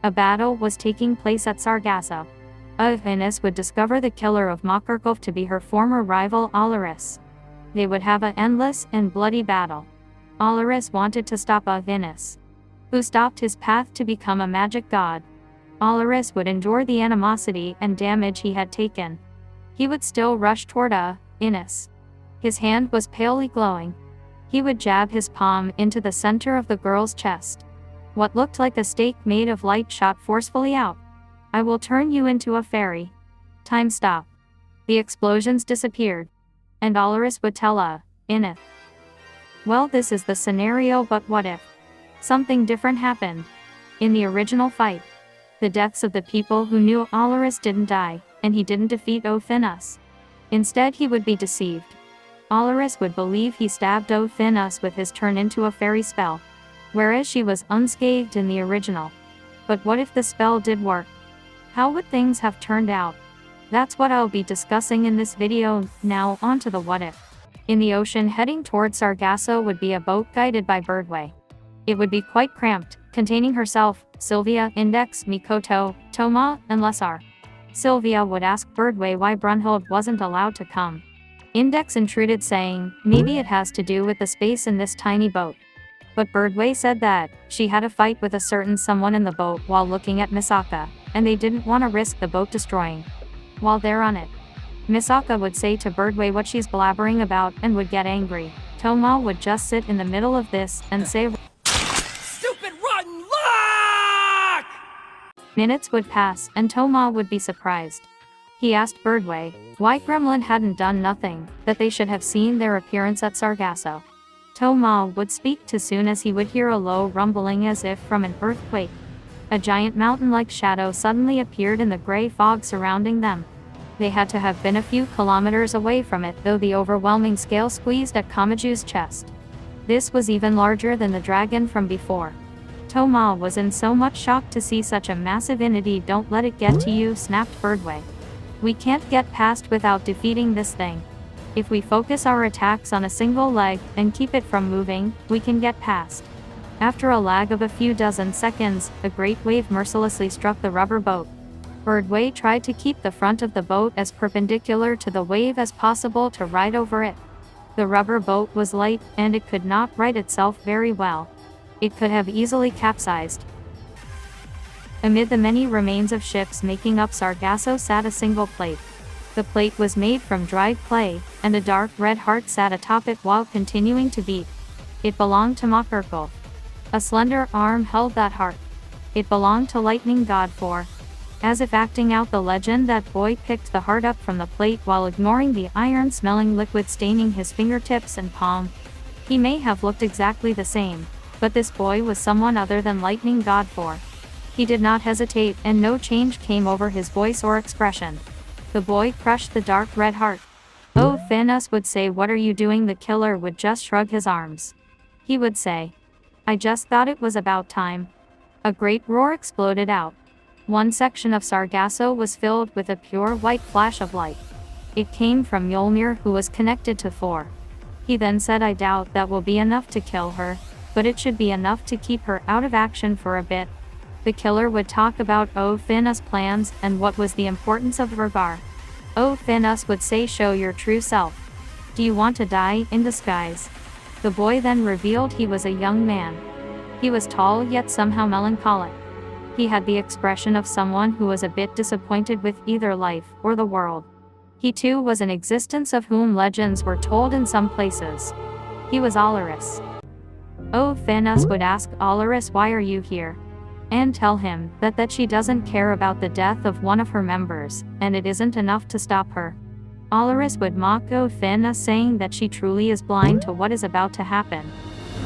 A battle was taking place at Sargasso. Othinus would discover the killer of Makarkov to be her former rival Ollerus. They would have an endless and bloody battle. Ollerus wanted to stop Othinus, who stopped his path to become a magic god. Ollerus would endure the animosity and damage he had taken. He would still rush toward Othinus. His hand was palely glowing. He would jab his palm into the center of the girl's chest. What looked like a stake made of light shot forcefully out. "I will turn you into a fairy." Time stopped. The explosions disappeared. And Ollerus would tell Othinus, "Well, this is the scenario, but what if something different happened?" In the original fight, the deaths of the people who knew Ollerus didn't die, and he didn't defeat Othinus. Instead, he would be deceived. Ollerus would believe he stabbed Othinus with his turn into a fairy spell, whereas she was unscathed in the original. But what if the spell did work? How would things have turned out? That's what I'll be discussing in this video. Now on to the what if. In the ocean heading toward Sargasso would be a boat guided by Birdway. It would be quite cramped, containing herself, Sylvia, Index, Mikoto, Toma, and Lesar. Sylvia would ask Birdway why Brunhild wasn't allowed to come. Index intruded, saying, maybe it has to do with the space in this tiny boat. But Birdway said that she had a fight with a certain someone in the boat while looking at Misaka, and they didn't want to risk the boat destroying. While they're on it, Misaka would say to Birdway what she's blabbering about and would get angry. Toma would just sit in the middle of this and say, "Stupid rotten luck!" Minutes would pass and Toma would be surprised. He asked Birdway why Gremlin hadn't done nothing, that they should have seen their appearance at Sargasso. Toma would speak too soon as he would hear a low rumbling as if from an earthquake. A giant mountain-like shadow suddenly appeared in the gray fog surrounding them. They had to have been a few kilometers away from it, though the overwhelming scale squeezed at Kamaju's chest. This was even larger than the dragon from before. Toma was in so much shock to see such a massive entity. "Don't let it get to you," snapped Birdway. "We can't get past without defeating this thing. If we focus our attacks on a single leg and keep it from moving, we can get past." After a lag of a few dozen seconds, a great wave mercilessly struck the rubber boat. Birdway tried to keep the front of the boat as perpendicular to the wave as possible to ride over it. The rubber boat was light, and it could not right itself very well. It could have easily capsized. Amid the many remains of ships making up Sargasso sat a single plate. The plate was made from dried clay, and a dark red heart sat atop it while continuing to beat. It belonged to Makarkov. A slender arm held that heart. It belonged to Lightning God for. As if acting out the legend, that boy picked the heart up from the plate while ignoring the iron-smelling liquid staining his fingertips and palm. He may have looked exactly the same, but this boy was someone other than Lightning God for. He did not hesitate, and no change came over his voice or expression. The boy crushed the dark red heart. Othinus would say, "What are you doing?" The killer would just shrug his arms. He would say, "I just thought it was about time." A great roar exploded out. One section of Sargasso was filled with a pure white flash of light. It came from Mjolnir, who was connected to Thor. He then said, "I doubt that will be enough to kill her, but it should be enough to keep her out of action for a bit." The killer would talk about Othinus' plans and what was the importance of Vergar. Othinus would say, "Show your true self. Do you want to die in disguise?" The boy then revealed he was a young man. He was tall yet somehow melancholic. He had the expression of someone who was a bit disappointed with either life or the world. He too was an existence of whom legends were told in some places. He was Ollerus. Othinus would ask Ollerus, "Why are you here?" and tell him that she doesn't care about the death of one of her members, and it isn't enough to stop her. Ollerus would mock Othinus, saying that she truly is blind to what is about to happen.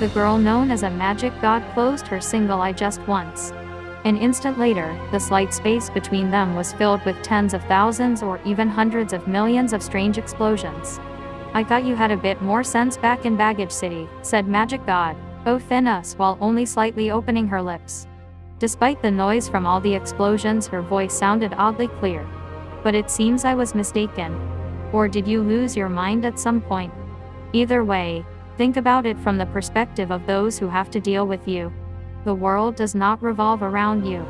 The girl known as a magic god closed her single eye just once. An instant later, the slight space between them was filled with tens of thousands or even hundreds of millions of strange explosions. "I thought you had a bit more sense back in Baggage City," said Magic God Othinus while only slightly opening her lips. Despite the noise from all the explosions, her voice sounded oddly clear. "But it seems I was mistaken. Or did you lose your mind at some point? Either way, think about it from the perspective of those who have to deal with you. The world does not revolve around you.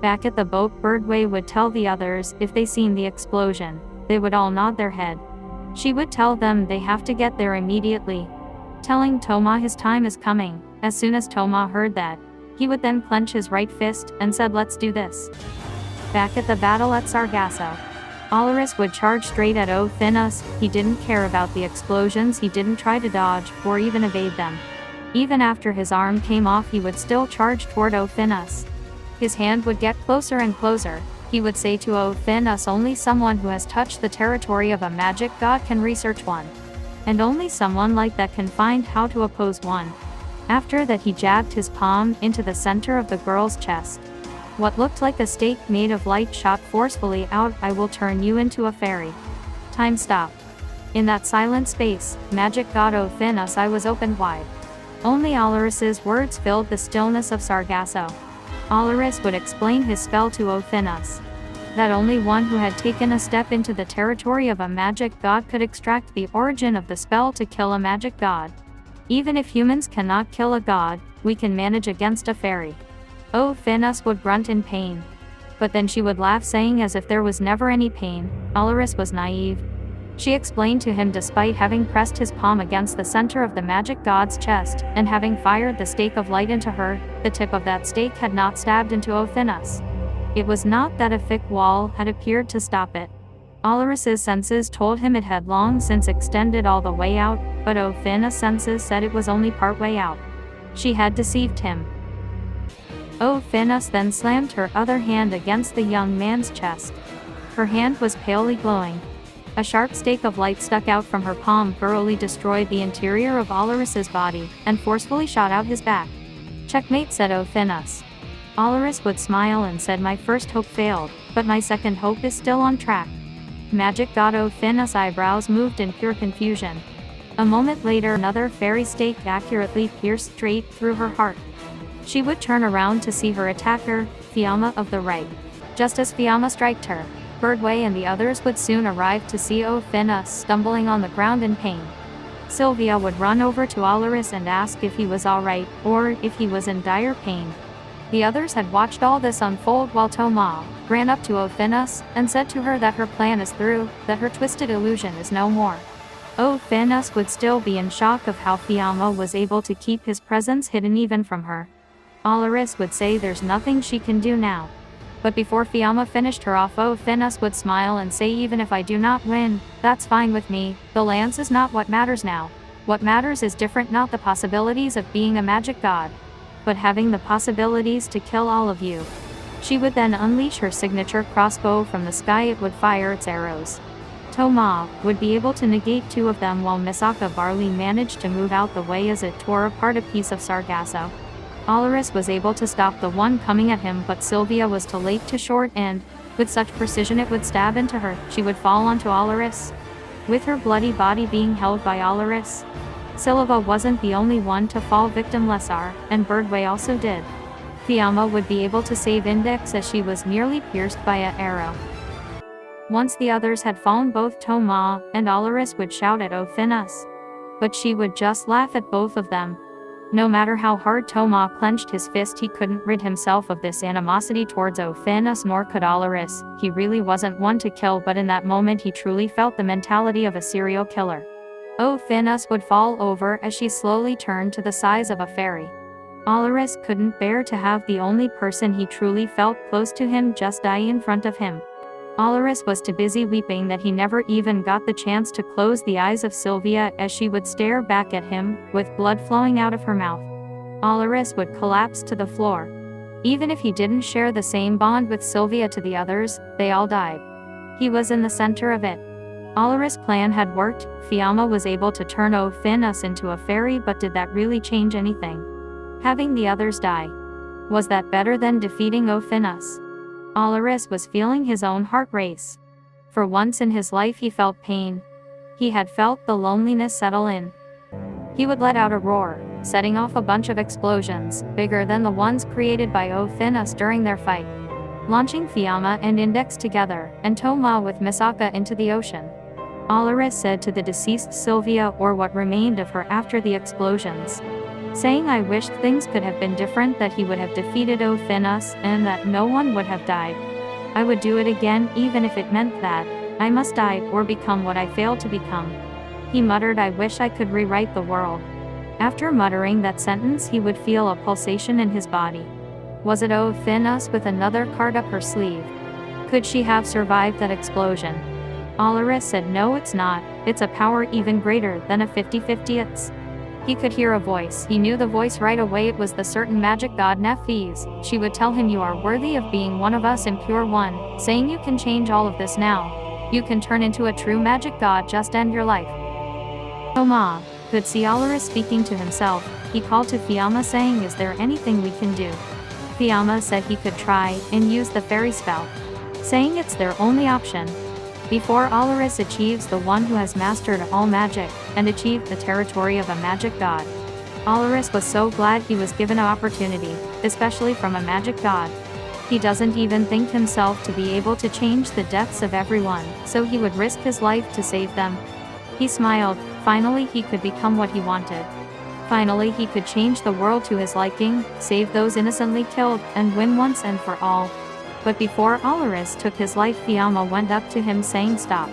Back at the boat, Birdway would tell the others if they seen the explosion. They would all nod their head. She would tell them they have to get there immediately, telling Toma his time is coming. As soon as Toma heard that, he would then clench his right fist and said, "Let's do this." Back at the battle at Sargasso, Ollerus would charge straight at Othinus. He didn't care about the explosions, he didn't try to dodge, or even evade them. Even after his arm came off, he would still charge toward Othinus. His hand would get closer and closer. He would say to Othinus, "Only someone who has touched the territory of a magic god can research one. And only someone like that can find how to oppose one." After that, he jabbed his palm into the center of the girl's chest. What looked like a stake made of light shot forcefully out. "I will turn you into a fairy." Time stopped. In that silent space, magic god Othinus' eye was opened wide. Only Ollerus's words filled the stillness of Sargasso. Ollerus would explain his spell to Othinus. That only one who had taken a step into the territory of a magic god could extract the origin of the spell to kill a magic god. Even if humans cannot kill a god, we can manage against a fairy. Othinus would grunt in pain. But then she would laugh, saying as if there was never any pain. Ollerus was naive. She explained to him, despite having pressed his palm against the center of the magic god's chest, and having fired the stake of light into her, the tip of that stake had not stabbed into Othinus. It was not that a thick wall had appeared to stop it. Ollerus's senses told him it had long since extended all the way out, but Othinus' senses said it was only part way out. She had deceived him. Othinus then slammed her other hand against the young man's chest. Her hand was palely glowing. A sharp stake of light stuck out from her palm, thoroughly destroyed the interior of Ollerus's body, and forcefully shot out his back. "Checkmate," said Othinus. Ollerus would smile and said, "My first hope failed, but my second hope is still on track." Magic god Othinus' eyebrows moved in pure confusion. A moment later, another fairy stake accurately pierced straight through her heart. She would turn around to see her attacker, Fiamma of the right. Just as Fiamma struck her, Birdway and the others would soon arrive to see Othinus stumbling on the ground in pain. Sylvia would run over to Ollerus and ask if he was alright, or if he was in dire pain. The others had watched all this unfold while Toma ran up to Othinus and said to her that her plan is through, that her twisted illusion is no more. Othinus would still be in shock of how Fiamma was able to keep his presence hidden even from her. Ollerus would say there's nothing she can do now. But before Fiamma finished her off, Othinus would smile and say, "Even if I do not win, that's fine with me. The lance is not what matters now. What matters is different, not the possibilities of being a magic god, but having the possibilities to kill all of you." She would then unleash her signature crossbow from the sky. It would fire its arrows. Toma would be able to negate two of them, while Misaka barely managed to move out the way as it tore apart a piece of Sargasso. Ollerus was able to stop the one coming at him, but Sylvia was too late to short, and, with such precision it would stab into her, she would fall onto Ollerus, with her bloody body being held by Ollerus. Sylvia wasn't the only one to fall victimless, and Birdway also did. Fiamma would be able to save Index as she was nearly pierced by an arrow. Once the others had fallen, both Toma and Ollerus would shout at Othinus. But she would just laugh at both of them. No matter how hard Toma clenched his fist, he couldn't rid himself of this animosity towards Othinus, nor could Ollerus. He really wasn't one to kill, but in that moment he truly felt the mentality of a serial killer. Othinus would fall over as she slowly turned to the size of a fairy. Ollerus couldn't bear to have the only person he truly felt close to him just die in front of him. Ollerus was too busy weeping that he never even got the chance to close the eyes of Sylvia as she would stare back at him, with blood flowing out of her mouth. Ollerus would collapse to the floor. Even if he didn't share the same bond with Sylvia to the others, they all died. He was in the center of it. Ollerus' plan had worked. Fiamma was able to turn Othinus into a fairy, but did that really change anything? Having the others die, was that better than defeating Othinus? Ollerus was feeling his own heart race. For once in his life he felt pain. He had felt the loneliness settle in. He would let out a roar, setting off a bunch of explosions, bigger than the ones created by Othinus during their fight, launching Fiamma and Index together, and Toma with Misaka into the ocean. Ollerus said to the deceased Sylvia, or what remained of her after the explosions, saying I wished things could have been different, that he would have defeated Othinus, and that no one would have died. I would do it again, even if it meant that I must die or become what I failed to become. He muttered, I wish I could rewrite the world. After muttering that sentence, he would feel a pulsation in his body. Was it Othinus with another card up her sleeve? Could she have survived that explosion? Ollerus said, no, it's not. It's a power even greater than a 50/50. He could hear a voice. He knew the voice right away. It was the certain magic god Nephthys. She would tell him, you are worthy of being one of us, impure one, saying you can change all of this now. You can turn into a true magic god, just end your life. Toaru could see Ollerus speaking to himself. He called to Fiamma, saying, is there anything we can do? Fiamma said he could try and use the fairy spell, saying it's their only option. Before Ollerus achieves the one who has mastered all magic, and achieved the territory of a magic god. Ollerus was so glad he was given an opportunity, especially from a magic god. He doesn't even think himself to be able to change the deaths of everyone, so he would risk his life to save them. He smiled. Finally he could become what he wanted. Finally he could change the world to his liking, save those innocently killed, and win once and for all. But before Ollerus took his life, Fiamma went up to him, saying, stop.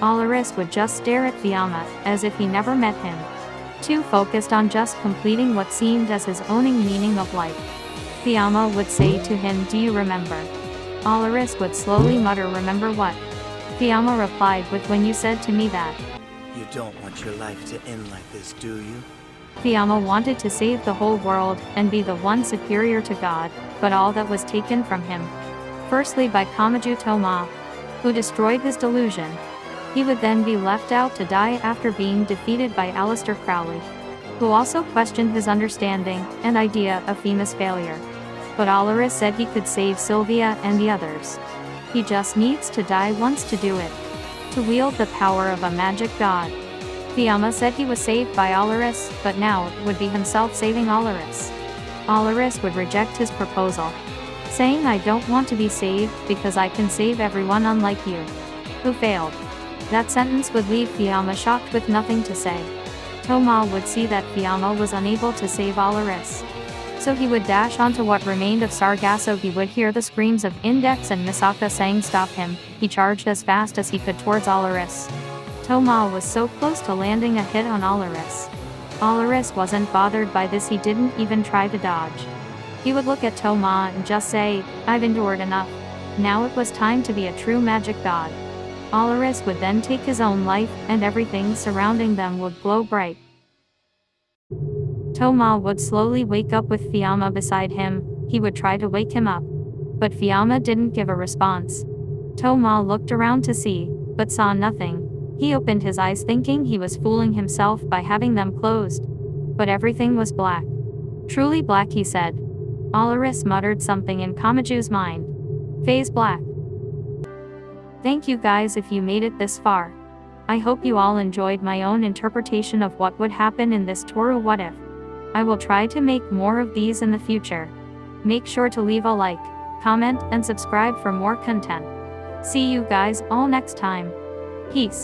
Ollerus would just stare at Fiamma, as if he never met him. Too focused on just completing what seemed as his own meaning of life. Fiamma would say to him, do you remember? Ollerus would slowly mutter, remember what? Fiamma replied with, when you said to me that you don't want your life to end like this, do you? Fiamma wanted to save the whole world, and be the one superior to God, but all that was taken from him. Firstly by Toaru, who destroyed his delusion. He would then be left out to die after being defeated by Aleister Crowley, who also questioned his understanding and idea of Fiamma's failure. But Ollerus said he could save Sylvia and the others. He just needs to die once to do it. To wield the power of a magic god. Fiamma said he was saved by Ollerus, but now it would be himself saving Ollerus. Ollerus would reject his proposal, saying, I don't want to be saved, because I can save everyone unlike you, who failed. That sentence would leave Fiamma shocked with nothing to say. Toaru would see that Fiamma was unable to save Ollerus. So he would dash onto what remained of Sargasso. He would hear the screams of Index and Misaka saying stop him. He charged as fast as he could towards Ollerus. Toaru was so close to landing a hit on Ollerus. Ollerus wasn't bothered by this. He didn't even try to dodge. He would look at Toaru and just say, I've endured enough. Now it was time to be a true magic god. Ollerus would then take his own life, and everything surrounding them would glow bright. Toaru would slowly wake up with Fiamma beside him. He would try to wake him up, but Fiamma didn't give a response. Toaru looked around to see, but saw nothing. He opened his eyes thinking he was fooling himself by having them closed. But everything was black. Truly black, he said. Ollerus muttered something in Kamaju's mind. Phase black. Thank you guys if you made it this far. I hope you all enjoyed my own interpretation of what would happen in this Toaru What If. I will try to make more of these in the future. Make sure to leave a like, comment, and subscribe for more content. See you guys all next time. Peace.